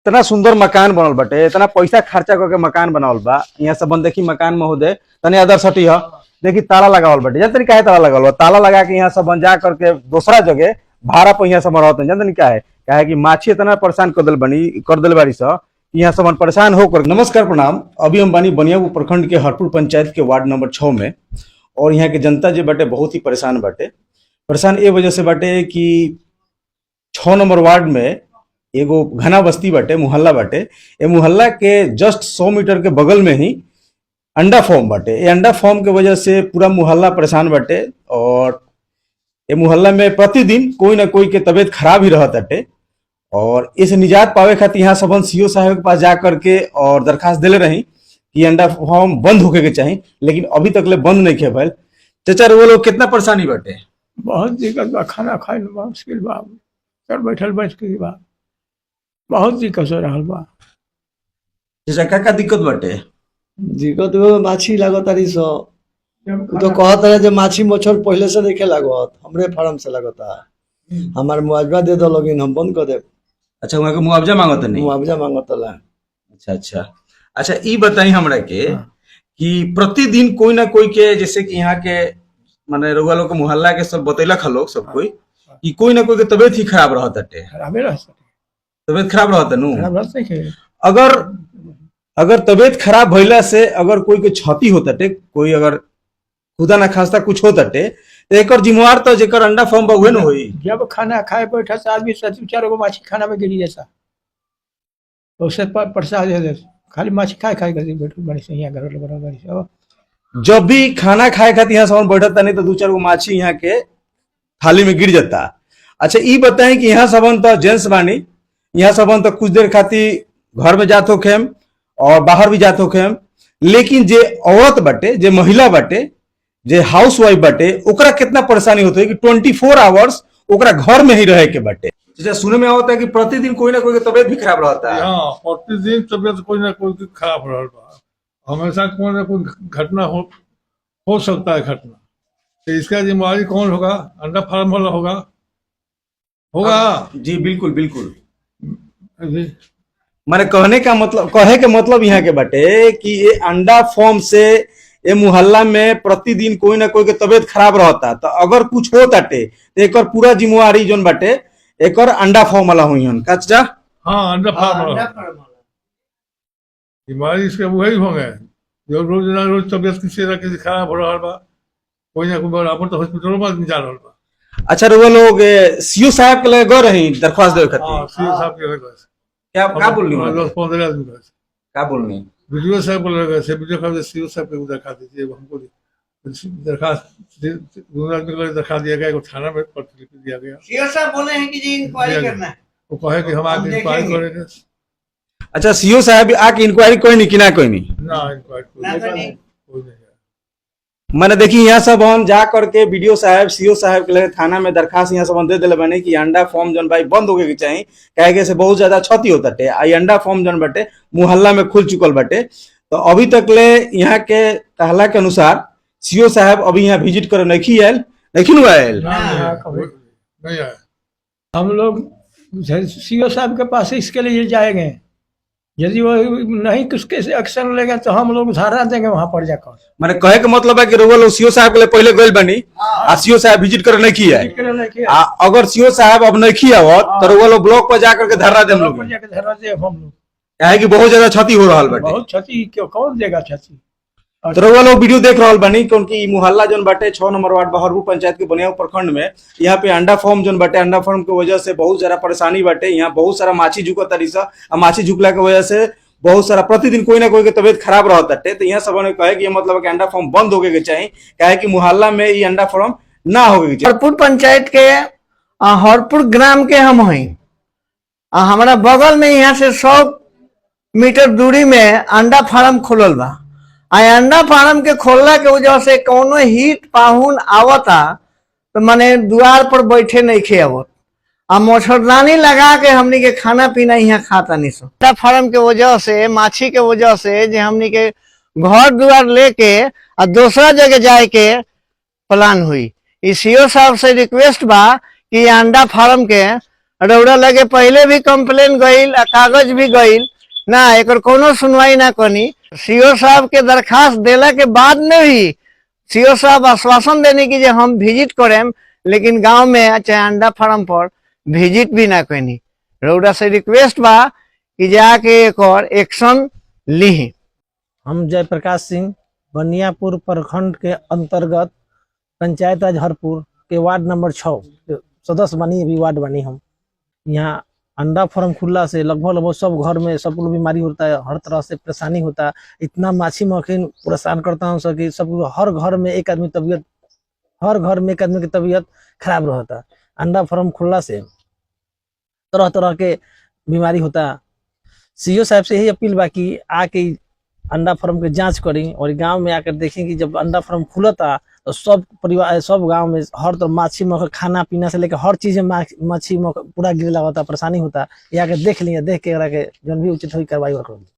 इतना सुंदर मकान बनल बाटे, इतना पैसा खर्चा करके मकान बनावल बा। यहाँ सब देखी मकान महोदय तनी अदर सटी ह देखी ताला लगावल बाटे। जानते काहे ताला लगावल बा? ताला लगा के यहाँ सब जा करके दूसरा जगह भाड़ा पर यहाँ सब रहते। जानते काहे? काहे कि माछी इतना परेशान कर दिल बारी स यहाँ सब परेशान होकर। नमस्कार प्रणाम। अभी हम बानी बनियापुर प्रखंड के हरपुर पंचायत के वार्ड नंबर 6 में, और यहाँ के जनता जो बाटे बहुत ही परेशान बाटे। परेशान ए वजह से बाटे कि 6 नंबर वार्ड में एगो घना बस्ती बाटे, मुहल्ला बाटे। ये मुहल्ला के जस्ट 100 मीटर के बगल में ही अंडा फॉर्म बाटे। ये अंडा फॉर्म के वजह से पूरा मुहल्ला परेशान बाटे, और ये मुहल्ला में प्रतिदिन कोई ना कोई के तबीयत खराब ही रहत बाटे। और इस निजात पावे खातिर यहाँ सबन सीओ साहब के पास जा करके और दरखास्त दिले रही कि अंडा फॉर्म बंद होके के चाहिए, लेकिन अभी तक ले बंद नहीं किया भइल। चाचा वो लोग कितना परेशानी बाटे? बहुत दिक्कत बा, खाना खाए में बा मुश्किल बा, सर बैठल बैठ के बा, बहुत दिक्कत हो रहा बा। चाचा का दिक्कत बाटे? दिक्कत में माछी लागत तारी सो तो कहत रहे जे माछी मच्छर पहले से देखे लागत, हमरे फार्म से लागता। हमार मुआवजा दे दो लोगिन, हम बंद कर दे। अच्छा, वहाँ के मुआवजा मांगत नहीं? मुआवजा मांगत ला। अच्छा ई बताई हमरा के कि प्रतिदिन कोई ना कोई के, जैसे कि यहाँ के माने रउआ लोग के मोहल्ला के सब बतैलक ह लोग सब कोई कि कोई ना कोई के तबीयत ही खराब रहत बाटे। खराबे रह तबीयत खराब रहत नु? खराब रह के अगर तबीयत खराब भइला से अगर कोई के क्षति होत बाटे, कोई अगर खुदा ना खास्ता कुछ होत बाटे, तो एकर जिम्मेवार तो जेकर अंडा फॉर्म बा उहे न होई। जब खाना खाए बैठा से आदमी 4 गो माछी खाना में गिरी जैसा तो उससे प्रसाद दे खाली माछी खाए खाए कर बैठो बड़ी से यहाँ घर बड़ा बड़ी से। जब भी खाना खाए खातिर यहाँ सब बैठता नहीं तो 2-4 गो माछी यहाँ के थाली में गिर जाता। अच्छा ई बताएं कि यहाँ सबन तो जेंट्स बानी, यहाँ सबन तो कुछ देर खातिर घर में जात होखेम और बाहर भी जात होखेम, लेकिन जे औरत बाटे, जे महिला बाटे, जे हाउस वाइफ बाटे, ओकरा कितना परेशानी होता है कि 24 आवर्स ओकरा घर में ही रहे के बाटे। जैसे सुने में आवता है कि प्रतिदिन कोई ना कोई की तबीयत भी खराब रहता है। हाँ, प्रतिदिन तबियत कोई ना कोई की खराब रहा बा। हमेशा कोई ना कोई घटना हो सकता है घटना। तो इसका जिम्मेवारी कौन होगा? अंडा फार्म वाला होगा। जी बिल्कुल बिल्कुल। अभी माने कहे के मतलब यहाँ के बाटे कि ये अंडा फॉर्म से ये मुहल्ला में प्रतिदिन कोई ना कोई के तबीयत खराब रहता, तो अगर कुछ हो ताटे तो एकर पूरा जिम्मेवारी जोन बाटे एकर अंडा फॉर्म वाला हुई हन। कच्चा हाँ, अंडा फार्म वाला बीमारी इसके वही होंगे जो रोज ना रोज तबियत किसी ना किसी खराब हो रहा बा, कोई ना कोई बराबर तो हॉस्पिटल में जा रहा बा। अच्छा वो लोग सीओ साहब के लगे गए रही दरख्वास्त देवे खातिर? हाँ, सीओ साहब के लगे क्या बोलनी? 10-15 आदमी गए। क्या बोलनी? वीडियो साहब को लगे से वीडियो साहब सीओ साहब को दरखास्त दीजिए, हमको दरखास्त 2 आदमी को दरखास्त दिया गया, एक थाना में प्रतिलिपि दिया गया। सीओ साहब बोले हैं कि जी इंक्वायरी करना है, वो कहे कि हम आगे इंक्वायरी करेंगे। अच्छा सीओ साहब आके इंक्वायरी कोई नहीं कि ना कोई नहीं? ना इंक्वायरी कोई नहीं। मैंने देखी यहाँ सब हम जा करके वीडियो साहब सीओ साहब के लगे थाना में दरखास्त यहाँ सब दे दिले बने कि अंडा फॉर्म जन भाई बंद होके के चाहिए, कहे से बहुत ज्यादा क्षति होता है। आई अंडा फॉर्म जन बाटे मुहल्ला में खुल चुकल बाटे, तो अभी तक ले यहाँ के कहला के अनुसार सीओ साहब अभी यहाँ विजिट करे नहीं आयल। नहीं आया। हम लोग सीओ साहब के पास इसके लिए जाएंगे, यदि वो नहीं किसके से एक्शन लेंगे तो हम लोग धारा देंगे वहां पर जाकर। मैंने कहे के मतलब है कि लोग सीओ साहब के लिए पहले गए बनी आ सीओ साहब विजिट करे नहीं किया है। अगर सीओ साहब अब नहीं किया हो तो वो लोग ब्लॉक पर जाकर के धरना दे हम लोग, है कि बहुत ज्यादा क्षति हो रहा है। बहुत क्षति क्यों, कौन देगा क्षति? तो वो लोग वीडियो देख रहा बनी क्योंकि मुहल्ला जोन बाटे 6 नंबर वार्ड बहरपुर पंचायत के बनियापुर प्रखंड में, यहाँ पे अंडा फॉर्म जोन बाटे, अंडा फॉर्म की वजह से बहुत सारा परेशानी बाटे। यहाँ बहुत सारा माछी झुकत तारी सा, माछी झुकला के वजह से बहुत सारा प्रतिदिन कोई ना कोई के तबियत खराब रहता है। तो यहाँ सब ने कहे कि मतलब कि अंडा फॉर्म बंद होके के चाहिए, कहे कि मुहल्ला में ये अंडा फॉर्म ना होके चाहिए। हरपुर पंचायत के हरपुर ग्राम के हम हैं। हमारा बगल में यहाँ से 100 मीटर दूरी में अंडा फार्म खुलल बा। अंडा फार्म के खोलने के वजह से कोनो हित पाहुन आवता तो माने द्वार पर बैठे नहीं खे आवत, मच्छरदानी लगा के हमनी के खाना पीना यहाँ खाता नहीं सो। अंडा फार्म के वजह से, माछी के वजह से जे हमनी के घर द्वार लेके और दूसरा जगह जाए के प्लान हुई। सीओ साहब से रिक्वेस्ट बा कि अंडा फार्म के रौड़ा लगे पहले भी कंप्लेन गईल आ कागज भी गईल ना, एकर कोनो सुनवाई ना कनी। सीओ साहब के दरखास्त देला के बाद में भी सीओ साहब आश्वासन देने की जे हम विजिट करें, लेकिन गांव में चाहे अंडा फार्म पर विजिट भी ना कनी। रौड़ा से रिक्वेस्ट बा कि जाके एक और एक्शन ली। हम जयप्रकाश सिंह बनियापुर प्रखंड के अंतर्गत पंचायत राज हरपुर के वार्ड नंबर 6 सदस्य बनी, अभी वार्ड बनी हम। यहाँ अंडा फार्म खुलने से लगभग सब घर में सब लोग बीमारी होता है, हर तरह से परेशानी होता है। इतना माछी मखीन परेशान करता हूँ सर कि सब हर घर में एक आदमी की तबीयत खराब रहता है। अंडा फार्म खुलने से तरह तरह के बीमारी होता है। सीओ साहब से यही अपील बा कि आके अंडा फार्म के जांच करी और गांव में आकर देखें कि जब अंडा फार्म खुलता तो सब परिवार सब गांव में हर तरह माछी मक्खी खाना पीना से लेकर हर चीज में मच्छी पूरा गिर लगा होता, परेशानी होता। ये आके देख लिया, देख के जौन भी उचित हुई कार्रवाई कर।